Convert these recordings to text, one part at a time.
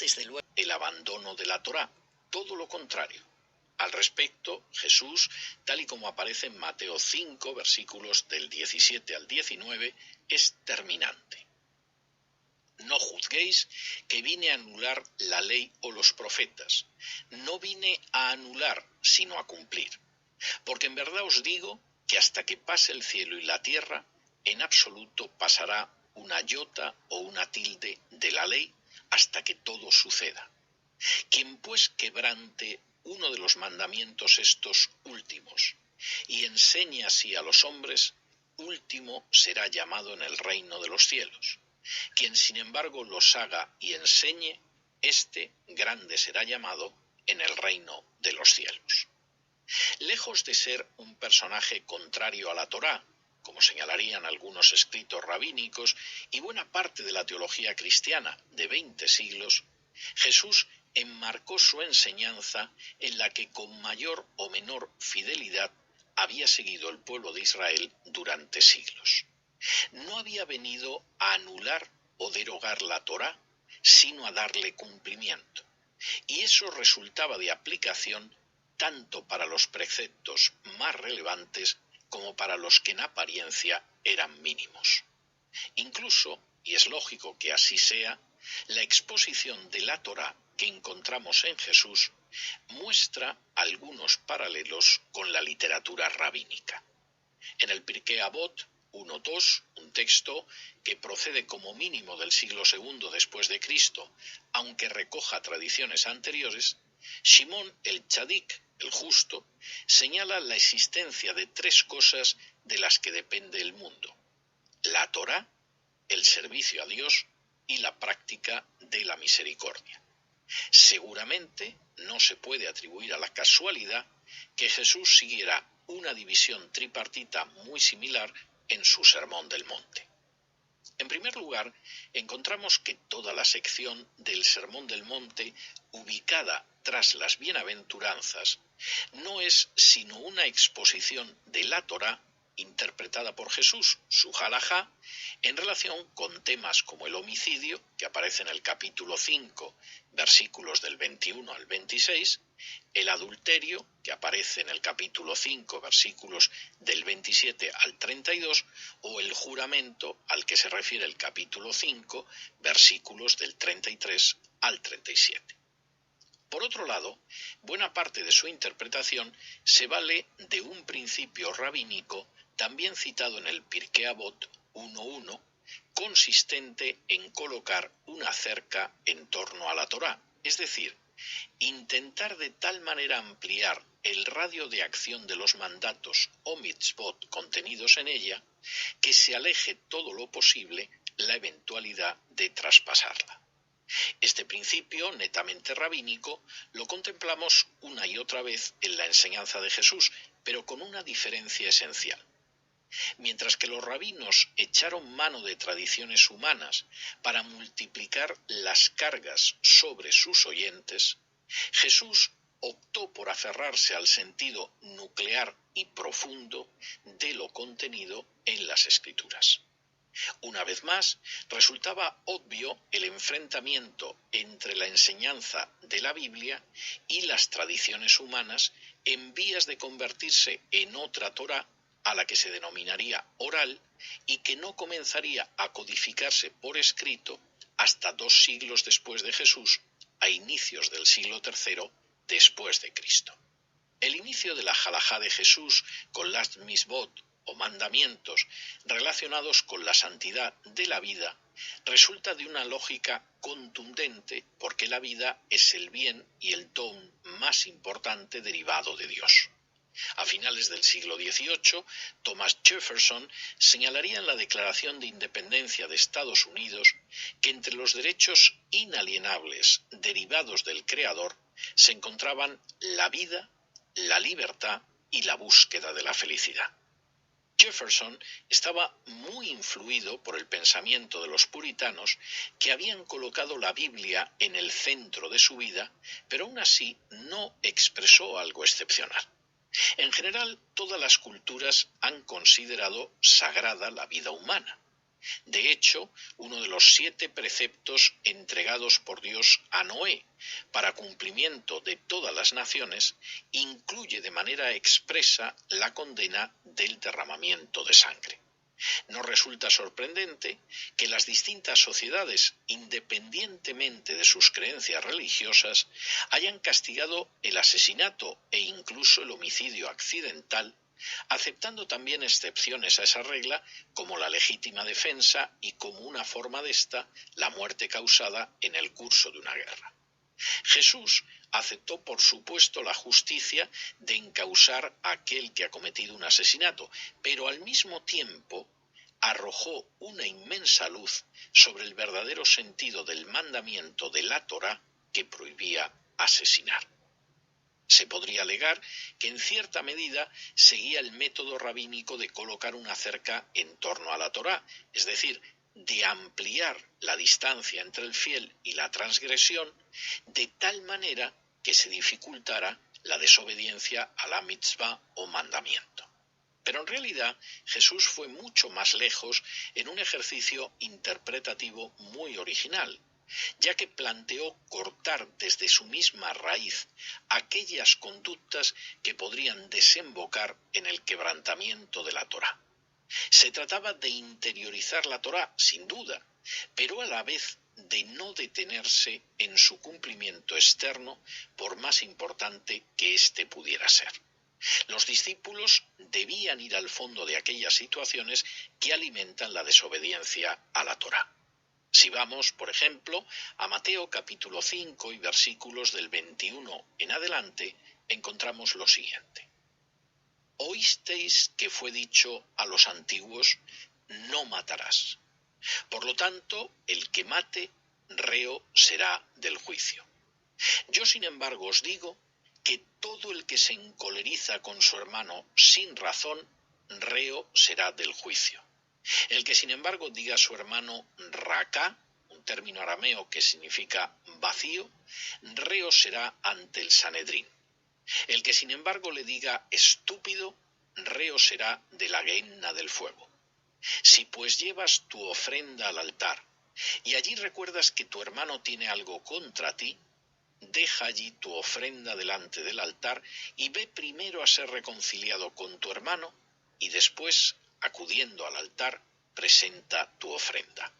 desde luego, el abandono de la Torá, todo lo contrario. Al respecto, Jesús, tal y como aparece en Mateo 5, versículos del 17 al 19, es terminante. No juzguéis que vine a anular la ley o los profetas. No vine a anular, sino a cumplir. Porque en verdad os digo que hasta que pase el cielo y la tierra, en absoluto pasará una iota o una tilde de la ley hasta que todo suceda. Quien pues quebrante uno de los mandamientos estos últimos y enseñe así a los hombres, último será llamado en el reino de los cielos. Quien sin embargo los haga y enseñe, éste grande será llamado en el reino de los cielos. Lejos de ser un personaje contrario a la Torá, como señalarían algunos escritos rabínicos y buena parte de la teología cristiana de 20 siglos, Jesús enmarcó su enseñanza en la que con mayor o menor fidelidad había seguido el pueblo de Israel durante siglos. No había venido a anular o derogar la Torá, sino a darle cumplimiento. Y eso resultaba de aplicación tanto para los preceptos más relevantes como para los que en apariencia eran mínimos. Incluso, y es lógico que así sea, la exposición de la Torá que encontramos en Jesús muestra algunos paralelos con la literatura rabínica. En el Pirkei Avot 1.2, un texto que procede como mínimo del siglo II después de Cristo, aunque recoja tradiciones anteriores, Shimón el Tzadik, el justo, señala la existencia de tres cosas de las que depende el mundo: la Torá, el servicio a Dios y la práctica de la misericordia. Seguramente no se puede atribuir a la casualidad que Jesús siguiera una división tripartita muy similar en su Sermón del Monte. En primer lugar, encontramos que toda la sección del Sermón del Monte, ubicada tras las bienaventuranzas, no es sino una exposición de la Torá interpretada por Jesús, su halajá, en relación con temas como el homicidio, que aparece en el capítulo 5, versículos del 21 al 26, el adulterio, que aparece en el capítulo 5, versículos del 27 al 32, o el juramento, al que se refiere el capítulo 5, versículos del 33 al 37. Por otro lado, buena parte de su interpretación se vale de un principio rabínico también citado en el Pirkei Avot 1.1, consistente en colocar una cerca en torno a la Torá, es decir, intentar de tal manera ampliar el radio de acción de los mandatos o mitzvot contenidos en ella, que se aleje todo lo posible la eventualidad de traspasarla. Este principio, netamente rabínico, lo contemplamos una y otra vez en la enseñanza de Jesús, pero con una diferencia esencial. Mientras que los rabinos echaron mano de tradiciones humanas para multiplicar las cargas sobre sus oyentes, Jesús optó por aferrarse al sentido nuclear y profundo de lo contenido en las Escrituras. Una vez más, resultaba obvio el enfrentamiento entre la enseñanza de la Biblia y las tradiciones humanas en vías de convertirse en otra Torá, a la que se denominaría oral y que no comenzaría a codificarse por escrito hasta 2 siglos después de Jesús, a inicios del siglo III después de Cristo. El inicio de la halajá de Jesús con las misbot o mandamientos relacionados con la santidad de la vida resulta de una lógica contundente, porque la vida es el bien y el don más importante derivado de Dios. A finales del siglo XVIII, Thomas Jefferson señalaría en la Declaración de Independencia de Estados Unidos que entre los derechos inalienables derivados del Creador se encontraban la vida, la libertad y la búsqueda de la felicidad. Jefferson estaba muy influido por el pensamiento de los puritanos, que habían colocado la Biblia en el centro de su vida, pero aún así no expresó algo excepcional. En general, todas las culturas han considerado sagrada la vida humana. De hecho, uno de los 7 preceptos entregados por Dios a Noé para cumplimiento de todas las naciones incluye de manera expresa la condena del derramamiento de sangre. No resulta sorprendente que las distintas sociedades, independientemente de sus creencias religiosas, hayan castigado el asesinato e incluso el homicidio accidental, aceptando también excepciones a esa regla como la legítima defensa y como una forma de esta la muerte causada en el curso de una guerra. Jesús aceptó, por supuesto, la justicia de encausar a aquel que ha cometido un asesinato, pero al mismo tiempo arrojó una inmensa luz sobre el verdadero sentido del mandamiento de la Torá que prohibía asesinar. Se podría alegar que en cierta medida seguía el método rabínico de colocar una cerca en torno a la Torá, es decir, de ampliar la distancia entre el fiel y la transgresión, de tal manera que se dificultara la desobediencia a la mitzvah o mandamiento. Pero en realidad Jesús fue mucho más lejos en un ejercicio interpretativo muy original, ya que planteó cortar desde su misma raíz aquellas conductas que podrían desembocar en el quebrantamiento de la Torá. Se trataba de interiorizar la Torá, sin duda, pero a la vez de no detenerse en su cumplimiento externo, por más importante que éste pudiera ser. Los discípulos debían ir al fondo de aquellas situaciones que alimentan la desobediencia a la Torá. Si vamos, por ejemplo, a Mateo capítulo 5 y versículos del 21 en adelante, encontramos lo siguiente. Oísteis que fue dicho a los antiguos, no matarás. Por lo tanto, el que mate, reo será del juicio. Yo, sin embargo, os digo que todo el que se encoleriza con su hermano sin razón, reo será del juicio. El que, sin embargo, diga a su hermano raca, un término arameo que significa vacío, reo será ante el Sanedrín. El que, sin embargo, le diga estúpido, reo será de la gehenna del fuego. Si pues llevas tu ofrenda al altar y allí recuerdas que tu hermano tiene algo contra ti, deja allí tu ofrenda delante del altar y ve primero a ser reconciliado con tu hermano y después, acudiendo al altar, presenta tu ofrenda.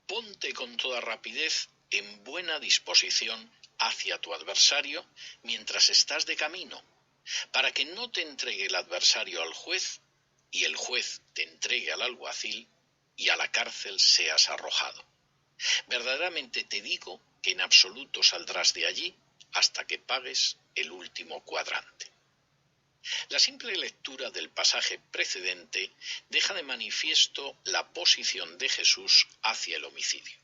Ponte con toda rapidez en buena disposición hacia tu adversario mientras estás de camino, para que no te entregue el adversario al juez y el juez te entregue al alguacil y a la cárcel seas arrojado. Verdaderamente te digo que en absoluto saldrás de allí hasta que pagues el último cuadrante. La simple lectura del pasaje precedente deja de manifiesto la posición de Jesús hacia el homicidio.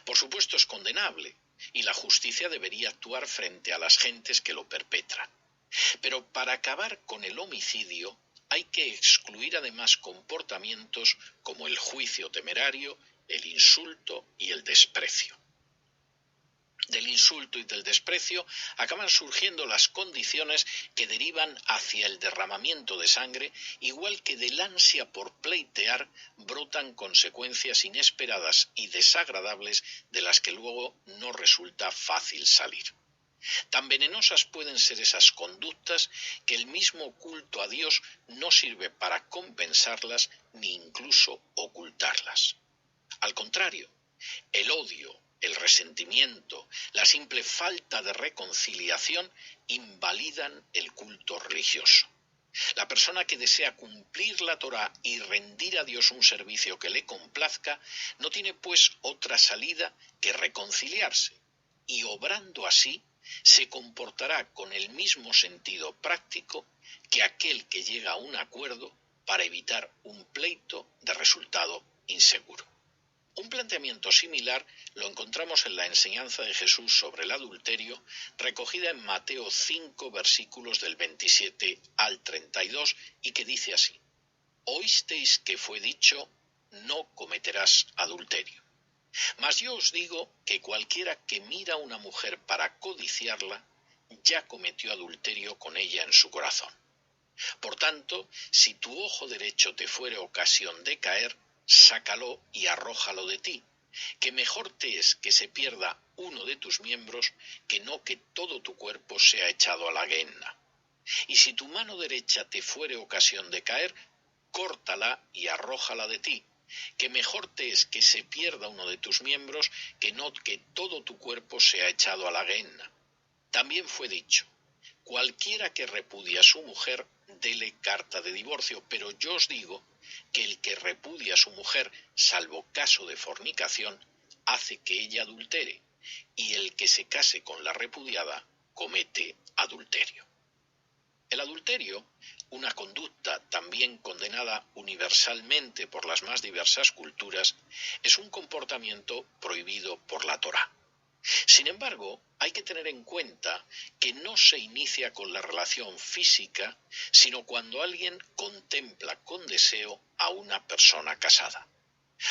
Por supuesto es condenable y la justicia debería actuar frente a las gentes que lo perpetran. Pero para acabar con el homicidio hay que excluir además comportamientos como el juicio temerario, el insulto y el desprecio. Del insulto y del desprecio acaban surgiendo las condiciones que derivan hacia el derramamiento de sangre, igual que del ansia por pleitear brotan consecuencias inesperadas y desagradables de las que luego no resulta fácil salir. Tan venenosas pueden ser esas conductas que el mismo culto a Dios no sirve para compensarlas ni incluso ocultarlas. Al contrario, el odio, el resentimiento, la simple falta de reconciliación invalidan el culto religioso. La persona que desea cumplir la Torá y rendir a Dios un servicio que le complazca, no tiene pues otra salida que reconciliarse, y obrando así, se comportará con el mismo sentido práctico que aquel que llega a un acuerdo para evitar un pleito de resultado inseguro. Un planteamiento similar lo encontramos en la enseñanza de Jesús sobre el adulterio, recogida en Mateo 5, versículos del 27 al 32, y que dice así: Oísteis que fue dicho, no cometerás adulterio. Mas yo os digo que cualquiera que mira a una mujer para codiciarla, ya cometió adulterio con ella en su corazón. Por tanto, si tu ojo derecho te fuere ocasión de caer, sácalo y arrójalo de ti, que mejor te es que se pierda uno de tus miembros que no que todo tu cuerpo sea echado a la guehenna. Y si tu mano derecha te fuere ocasión de caer, córtala y arrójala de ti, que mejor te es que se pierda uno de tus miembros que no que todo tu cuerpo sea echado a la guehenna. También fue dicho: cualquiera que repudia a su mujer, dele carta de divorcio, pero yo os digo que el que repudia a su mujer, salvo caso de fornicación, hace que ella adultere, y el que se case con la repudiada comete adulterio. El adulterio, una conducta también condenada universalmente por las más diversas culturas, es un comportamiento prohibido por la Torá. Sin embargo, hay que tener en cuenta que no se inicia con la relación física, sino cuando alguien contempla con deseo a una persona casada.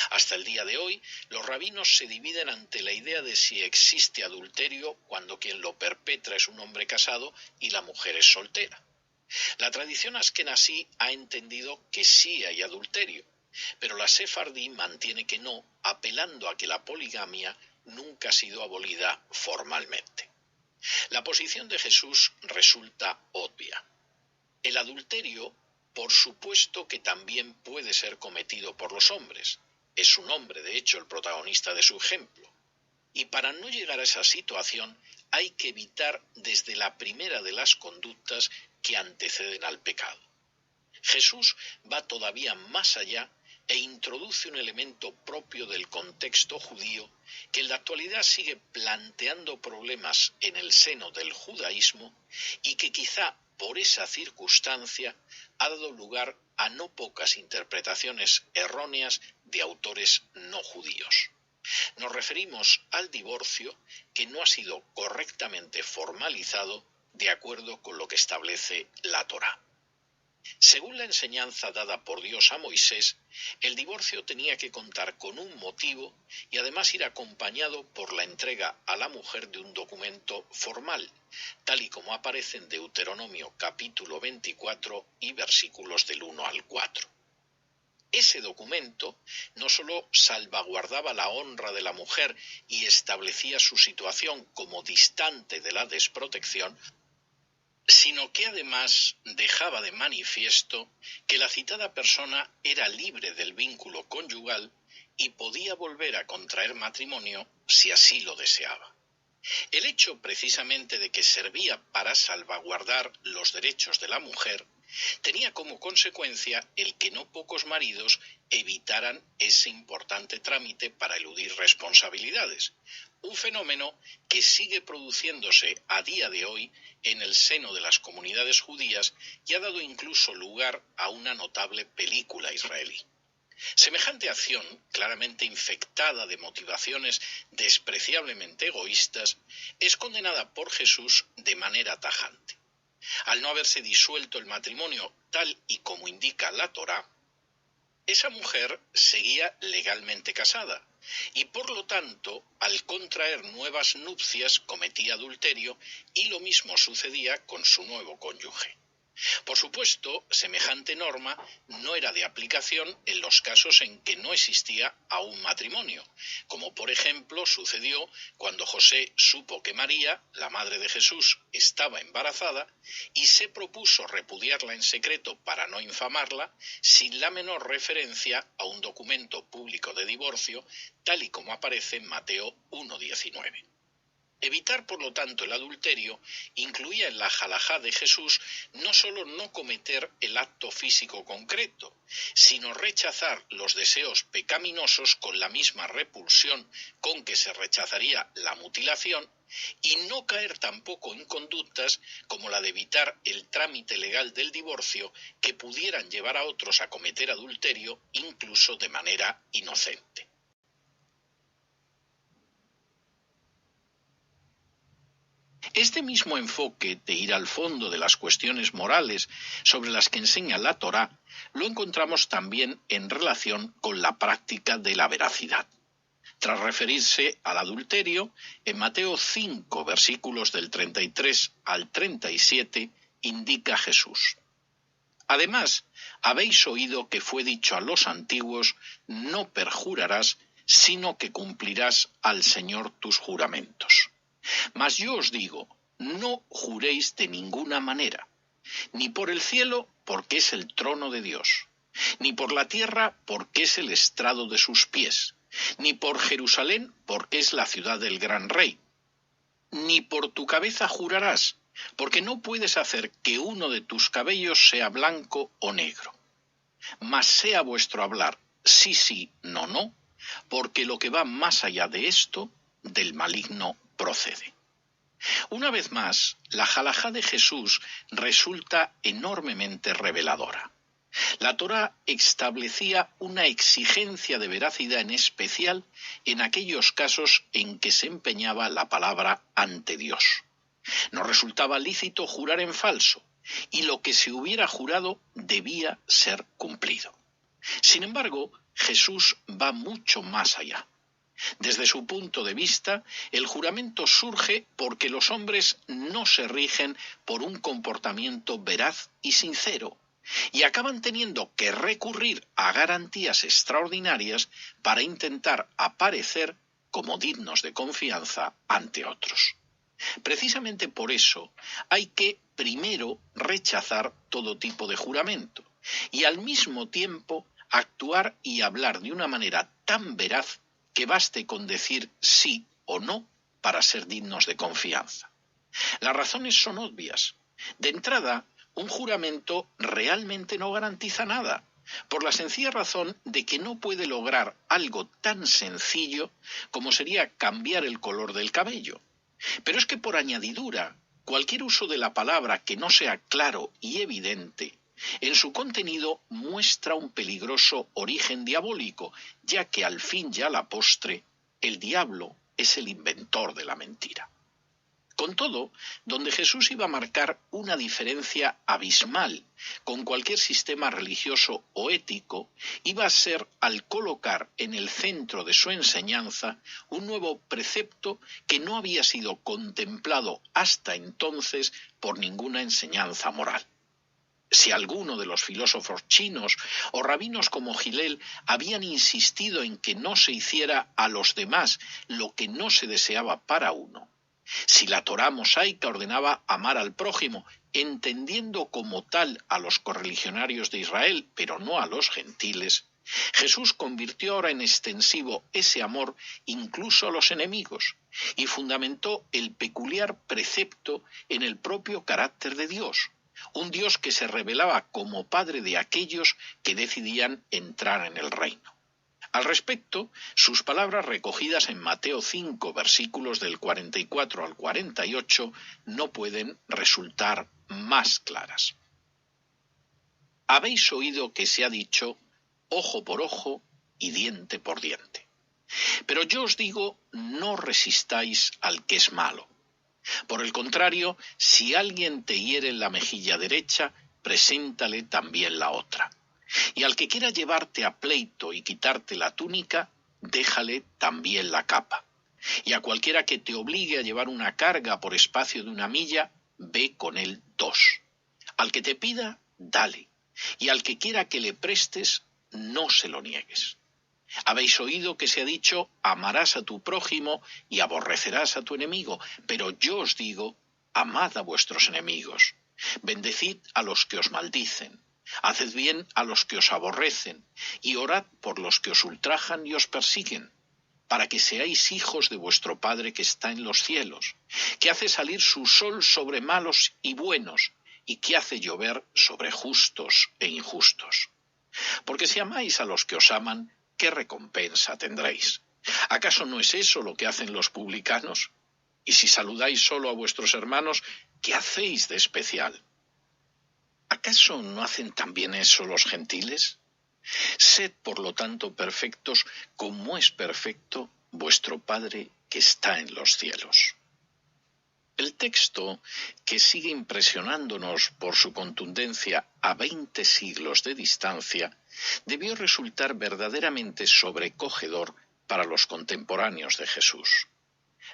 Hasta el día de hoy, los rabinos se dividen ante la idea de si existe adulterio cuando quien lo perpetra es un hombre casado y la mujer es soltera. La tradición askenazí ha entendido que sí hay adulterio, pero la sefardí mantiene que no, apelando a que la poligamia nunca ha sido abolida formalmente. La posición de Jesús resulta obvia. El adulterio, por supuesto que también puede ser cometido por los hombres. Es un hombre, de hecho, el protagonista de su ejemplo. Y para no llegar a esa situación, hay que evitar desde la primera de las conductas que anteceden al pecado. Jesús va todavía más allá e introduce un elemento propio del contexto judío que en la actualidad sigue planteando problemas en el seno del judaísmo y que quizá por esa circunstancia ha dado lugar a no pocas interpretaciones erróneas de autores no judíos. Nos referimos al divorcio que no ha sido correctamente formalizado de acuerdo con lo que establece la Torá. Según la enseñanza dada por Dios a Moisés, el divorcio tenía que contar con un motivo y además ir acompañado por la entrega a la mujer de un documento formal, tal y como aparece en Deuteronomio capítulo 24 y versículos del 1 al 4. Ese documento no solo salvaguardaba la honra de la mujer y establecía su situación como distante de la desprotección, sino que además dejaba de manifiesto que la citada persona era libre del vínculo conyugal y podía volver a contraer matrimonio si así lo deseaba. El hecho precisamente de que servía para salvaguardar los derechos de la mujer tenía como consecuencia el que no pocos maridos evitaran ese importante trámite para eludir responsabilidades, un fenómeno que sigue produciéndose a día de hoy en el seno de las comunidades judías y ha dado incluso lugar a una notable película israelí. Semejante acción, claramente infectada de motivaciones despreciablemente egoístas, es condenada por Jesús de manera tajante. Al no haberse disuelto el matrimonio tal y como indica la Torá, esa mujer seguía legalmente casada y por lo tanto, al contraer nuevas nupcias cometía adulterio y lo mismo sucedía con su nuevo cónyuge. Por supuesto, semejante norma no era de aplicación en los casos en que no existía aún matrimonio, como por ejemplo sucedió cuando José supo que María, la madre de Jesús, estaba embarazada y se propuso repudiarla en secreto para no infamarla, sin la menor referencia a un documento público de divorcio, tal y como aparece en Mateo 1:19. Evitar, por lo tanto, el adulterio incluía en la halajá de Jesús no solo no cometer el acto físico concreto, sino rechazar los deseos pecaminosos con la misma repulsión con que se rechazaría la mutilación y no caer tampoco en conductas como la de evitar el trámite legal del divorcio que pudieran llevar a otros a cometer adulterio incluso de manera inocente. Este mismo enfoque de ir al fondo de las cuestiones morales sobre las que enseña la Torá lo encontramos también en relación con la práctica de la veracidad. Tras referirse al adulterio, en Mateo 5, versículos del 33 al 37, indica Jesús: Además, habéis oído que fue dicho a los antiguos, no perjurarás, sino que cumplirás al Señor tus juramentos. Mas yo os digo, no juréis de ninguna manera, ni por el cielo, porque es el trono de Dios, ni por la tierra, porque es el estrado de sus pies, ni por Jerusalén, porque es la ciudad del gran rey. Ni por tu cabeza jurarás, porque no puedes hacer que uno de tus cabellos sea blanco o negro. Mas sea vuestro hablar sí, sí, no, no, porque lo que va más allá de esto, del maligno procede. Una vez más, la halajá de Jesús resulta enormemente reveladora. La Torá establecía una exigencia de veracidad en especial en aquellos casos en que se empeñaba la palabra ante Dios. No resultaba lícito jurar en falso, y lo que se hubiera jurado debía ser cumplido. Sin embargo, Jesús va mucho más allá. Desde su punto de vista, el juramento surge porque los hombres no se rigen por un comportamiento veraz y sincero, y acaban teniendo que recurrir a garantías extraordinarias para intentar aparecer como dignos de confianza ante otros. Precisamente por eso hay que primero rechazar todo tipo de juramento y al mismo tiempo actuar y hablar de una manera tan veraz que baste con decir sí o no para ser dignos de confianza. Las razones son obvias. De entrada, un juramento realmente no garantiza nada, por la sencilla razón de que no puede lograr algo tan sencillo como sería cambiar el color del cabello. Pero es que por añadidura, cualquier uso de la palabra que no sea claro y evidente, en su contenido muestra un peligroso origen diabólico, ya que al fin y a la postre, el diablo es el inventor de la mentira. Con todo, donde Jesús iba a marcar una diferencia abismal con cualquier sistema religioso o ético, iba a ser al colocar en el centro de su enseñanza un nuevo precepto que no había sido contemplado hasta entonces por ninguna enseñanza moral. Si alguno de los filósofos chinos o rabinos como Gilel habían insistido en que no se hiciera a los demás lo que no se deseaba para uno, si la Torá mosaica ordenaba amar al prójimo, entendiendo como tal a los correligionarios de Israel, pero no a los gentiles, Jesús convirtió ahora en extensivo ese amor incluso a los enemigos y fundamentó el peculiar precepto en el propio carácter de Dios, un Dios que se revelaba como padre de aquellos que decidían entrar en el reino. Al respecto, sus palabras recogidas en Mateo 5, versículos del 44 al 48, no pueden resultar más claras. Habéis oído que se ha dicho ojo por ojo y diente por diente. Pero yo os digo, no resistáis al que es malo. Por el contrario, si alguien te hiere en la mejilla derecha, preséntale también la otra. Y al que quiera llevarte a pleito y quitarte la túnica, déjale también la capa. Y a cualquiera que te obligue a llevar una carga por espacio de 1 milla, ve con él 2. Al que te pida, dale. Y al que quiera que le prestes, no se lo niegues. Habéis oído que se ha dicho, amarás a tu prójimo y aborrecerás a tu enemigo. Pero yo os digo, amad a vuestros enemigos. Bendecid a los que os maldicen. Haced bien a los que os aborrecen, y orad por los que os ultrajan y os persiguen, para que seáis hijos de vuestro Padre que está en los cielos, que hace salir su sol sobre malos y buenos, y que hace llover sobre justos e injustos. Porque si amáis a los que os aman, ¿qué recompensa tendréis? ¿Acaso no es eso lo que hacen los publicanos? Y si saludáis solo a vuestros hermanos, ¿qué hacéis de especial? ¿Acaso no hacen también eso los gentiles? Sed, por lo tanto, perfectos, como es perfecto vuestro Padre que está en los cielos. El texto, que sigue impresionándonos por su contundencia a 20 siglos de distancia, debió resultar verdaderamente sobrecogedor para los contemporáneos de Jesús.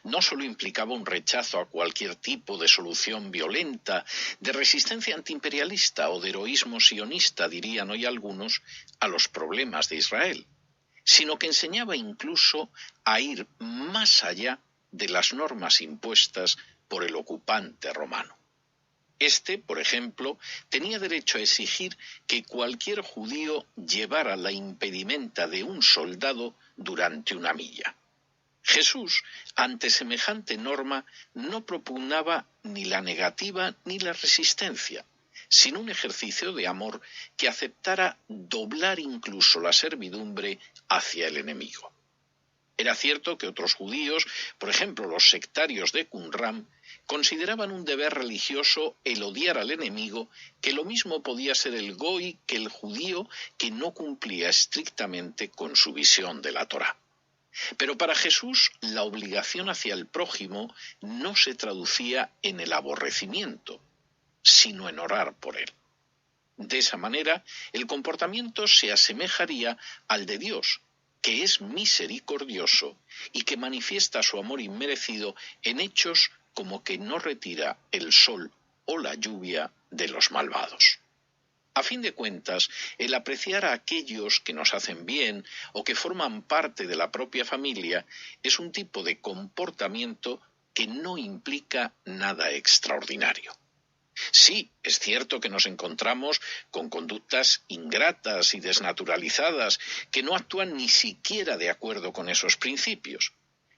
No solo implicaba un rechazo a cualquier tipo de solución violenta, de resistencia antiimperialista o de heroísmo sionista, dirían hoy algunos, a los problemas de Israel, sino que enseñaba incluso a ir más allá de las normas impuestas por el ocupante romano. Este, por ejemplo, tenía derecho a exigir que cualquier judío llevara la impedimenta de un soldado durante una milla. Jesús, ante semejante norma, no propugnaba ni la negativa ni la resistencia, sino un ejercicio de amor que aceptara doblar incluso la servidumbre hacia el enemigo. Era cierto que otros judíos, por ejemplo los sectarios de Qumran, consideraban un deber religioso el odiar al enemigo, que lo mismo podía ser el goy que el judío que no cumplía estrictamente con su visión de la Torá. Pero para Jesús la obligación hacia el prójimo no se traducía en el aborrecimiento, sino en orar por él. De esa manera, el comportamiento se asemejaría al de Dios, que es misericordioso y que manifiesta su amor inmerecido en hechos como que no retira el sol o la lluvia de los malvados. A fin de cuentas, el apreciar a aquellos que nos hacen bien o que forman parte de la propia familia es un tipo de comportamiento que no implica nada extraordinario. Sí, es cierto que nos encontramos con conductas ingratas y desnaturalizadas que no actúan ni siquiera de acuerdo con esos principios.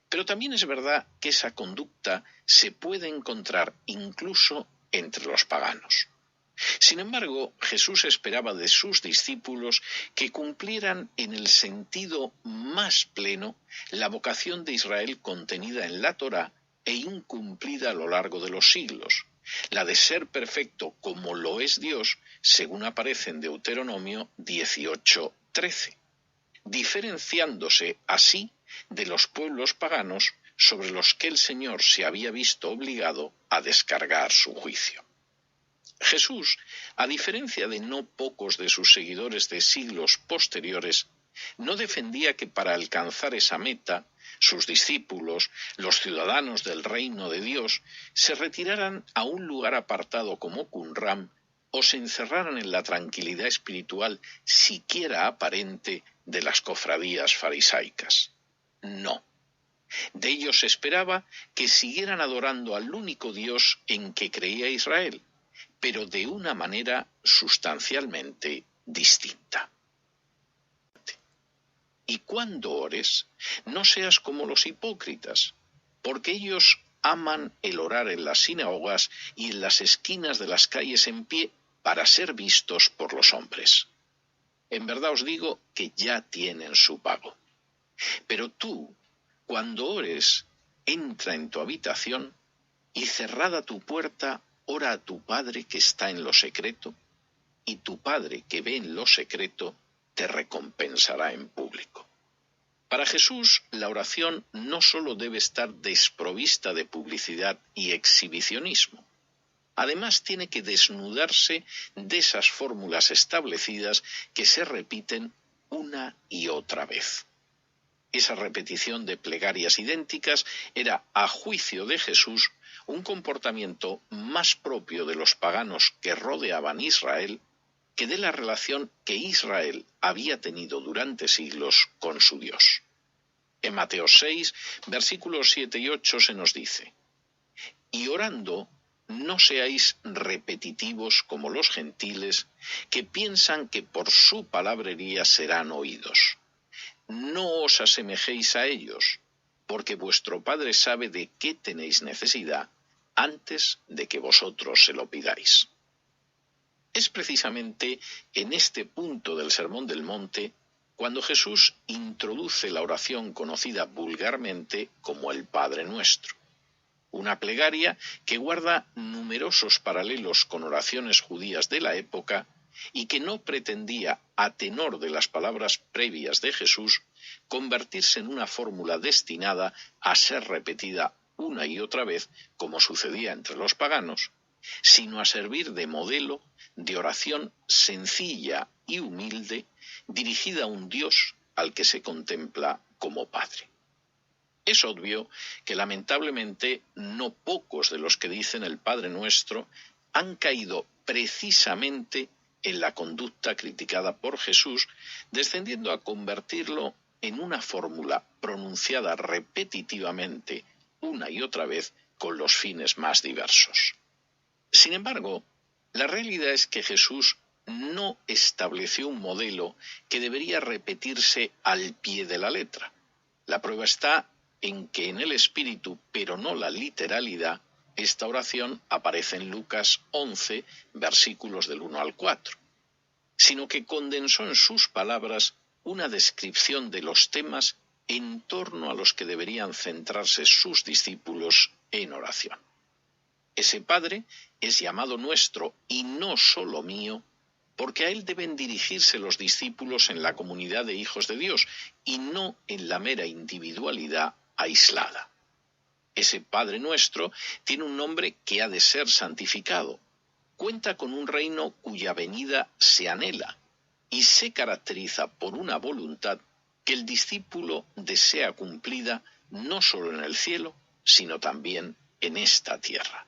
Pero también es verdad que esa conducta se puede encontrar incluso entre los paganos. Sin embargo, Jesús esperaba de sus discípulos que cumplieran en el sentido más pleno la vocación de Israel contenida en la Torá e incumplida a lo largo de los siglos, la de ser perfecto como lo es Dios, según aparece en Deuteronomio 18:13, diferenciándose así de los pueblos paganos sobre los que el Señor se había visto obligado a descargar su juicio. Jesús, a diferencia de no pocos de sus seguidores de siglos posteriores, no defendía que para alcanzar esa meta, sus discípulos, los ciudadanos del reino de Dios, se retiraran a un lugar apartado como Qumran o se encerraran en la tranquilidad espiritual siquiera aparente de las cofradías farisaicas. No. De ellos se esperaba que siguieran adorando al único Dios en que creía Israel, pero de una manera sustancialmente distinta. Y cuando ores, no seas como los hipócritas, porque ellos aman el orar en las sinagogas y en las esquinas de las calles en pie para ser vistos por los hombres. En verdad os digo que ya tienen su pago. Pero tú, cuando ores, entra en tu habitación y cerrada tu puerta, ora a tu Padre que está en lo secreto, y tu Padre que ve en lo secreto te recompensará en público. Para Jesús, la oración no solo debe estar desprovista de publicidad y exhibicionismo. Además, tiene que desnudarse de esas fórmulas establecidas que se repiten una y otra vez. Esa repetición de plegarias idénticas era, a juicio de Jesús, un comportamiento más propio de los paganos que rodeaban Israel que de la relación que Israel había tenido durante siglos con su Dios. En Mateo 6, versículos 7 y 8 se nos dice: «Y orando, no seáis repetitivos como los gentiles, que piensan que por su palabrería serán oídos. No os asemejéis a ellos, porque vuestro Padre sabe de qué tenéis necesidad antes de que vosotros se lo pidáis». Es precisamente en este punto del Sermón del Monte cuando Jesús introduce la oración conocida vulgarmente como el Padre Nuestro, una plegaria que guarda numerosos paralelos con oraciones judías de la época y que no pretendía, a tenor de las palabras previas de Jesús, convertirse en una fórmula destinada a ser repetida una y otra vez, como sucedía entre los paganos, sino a servir de modelo de oración sencilla y humilde dirigida a un Dios al que se contempla como Padre. Es obvio que lamentablemente no pocos de los que dicen el Padre Nuestro han caído precisamente en la conducta criticada por Jesús, descendiendo a convertirlo en una fórmula pronunciada repetitivamente una y otra vez con los fines más diversos. Sin embargo, la realidad es que Jesús no estableció un modelo que debería repetirse al pie de la letra. La prueba está en que en el espíritu, pero no la literalidad, esta oración aparece en Lucas 11, versículos del 1 al 4, sino que condensó en sus palabras una descripción de los temas en torno a los que deberían centrarse sus discípulos en oración. Ese Padre es llamado nuestro y no solo mío, porque a él deben dirigirse los discípulos en la comunidad de hijos de Dios y no en la mera individualidad aislada. Ese Padre nuestro tiene un nombre que ha de ser santificado, cuenta con un reino cuya venida se anhela y se caracteriza por una voluntad que el discípulo desea cumplida no solo en el cielo, sino también en esta tierra.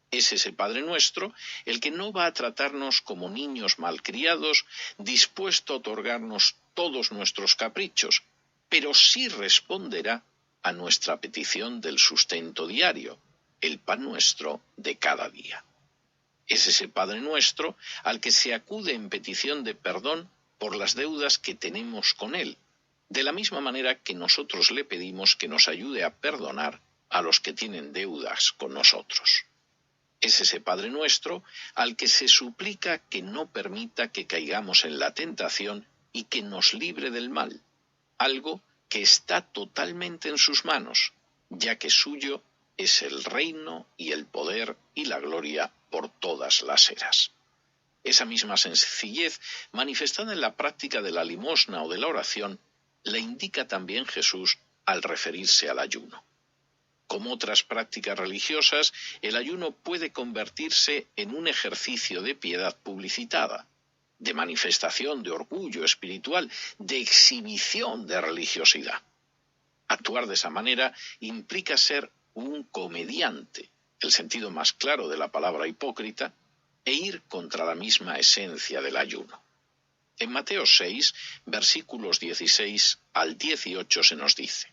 Es ese Padre nuestro el que no va a tratarnos como niños malcriados, dispuesto a otorgarnos todos nuestros caprichos, pero sí responderá a nuestra petición del sustento diario, el pan nuestro de cada día. Es ese Padre nuestro al que se acude en petición de perdón por las deudas que tenemos con él, de la misma manera que nosotros le pedimos que nos ayude a perdonar a los que tienen deudas con nosotros. Es ese Padre nuestro al que se suplica que no permita que caigamos en la tentación y que nos libre del mal, algo que está totalmente en sus manos, ya que suyo es el reino y el poder y la gloria por todas las eras. Esa misma sencillez, manifestada en la práctica de la limosna o de la oración, la indica también Jesús al referirse al ayuno. Como otras prácticas religiosas, el ayuno puede convertirse en un ejercicio de piedad publicitada, de manifestación de orgullo espiritual, de exhibición de religiosidad. Actuar de esa manera implica ser un comediante, el sentido más claro de la palabra hipócrita, e ir contra la misma esencia del ayuno. En Mateo 6, versículos 16 al 18 se nos dice: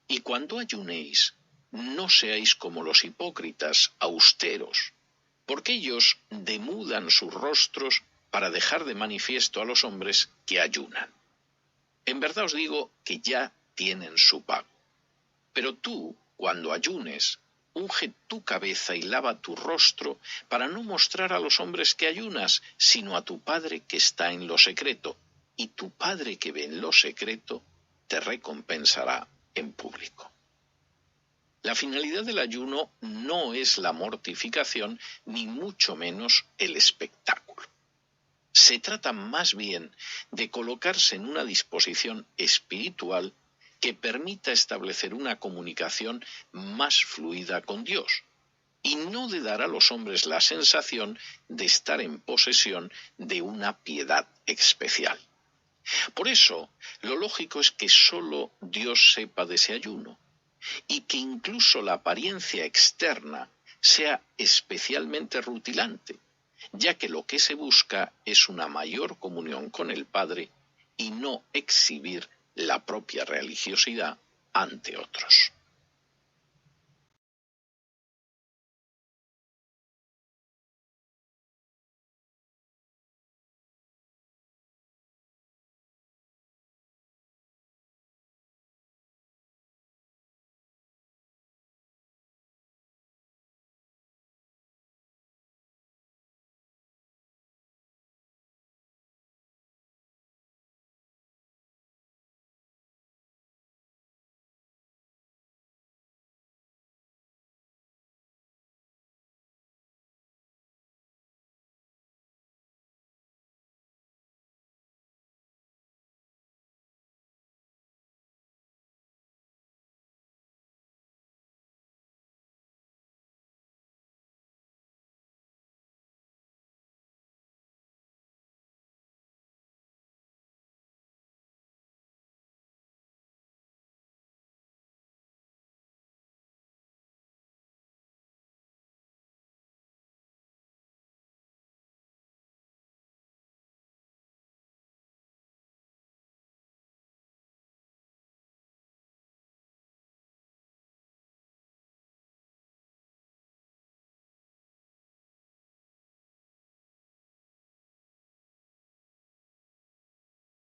Y cuando ayunéis, no seáis como los hipócritas austeros, porque ellos demudan sus rostros para dejar de manifiesto a los hombres que ayunan. En verdad os digo que ya tienen su pago. Pero tú, cuando ayunes, unge tu cabeza y lava tu rostro para no mostrar a los hombres que ayunas, sino a tu Padre que está en lo secreto, y tu Padre que ve en lo secreto te recompensará en público. La finalidad del ayuno no es la mortificación, ni mucho menos el espectáculo. Se trata más bien de colocarse en una disposición espiritual que permita establecer una comunicación más fluida con Dios, y no de dar a los hombres la sensación de estar en posesión de una piedad especial. Por eso, lo lógico es que solo Dios sepa de ese ayuno, y que incluso la apariencia externa sea especialmente rutilante, ya que lo que se busca es una mayor comunión con el Padre y no exhibir la propia religiosidad ante otros.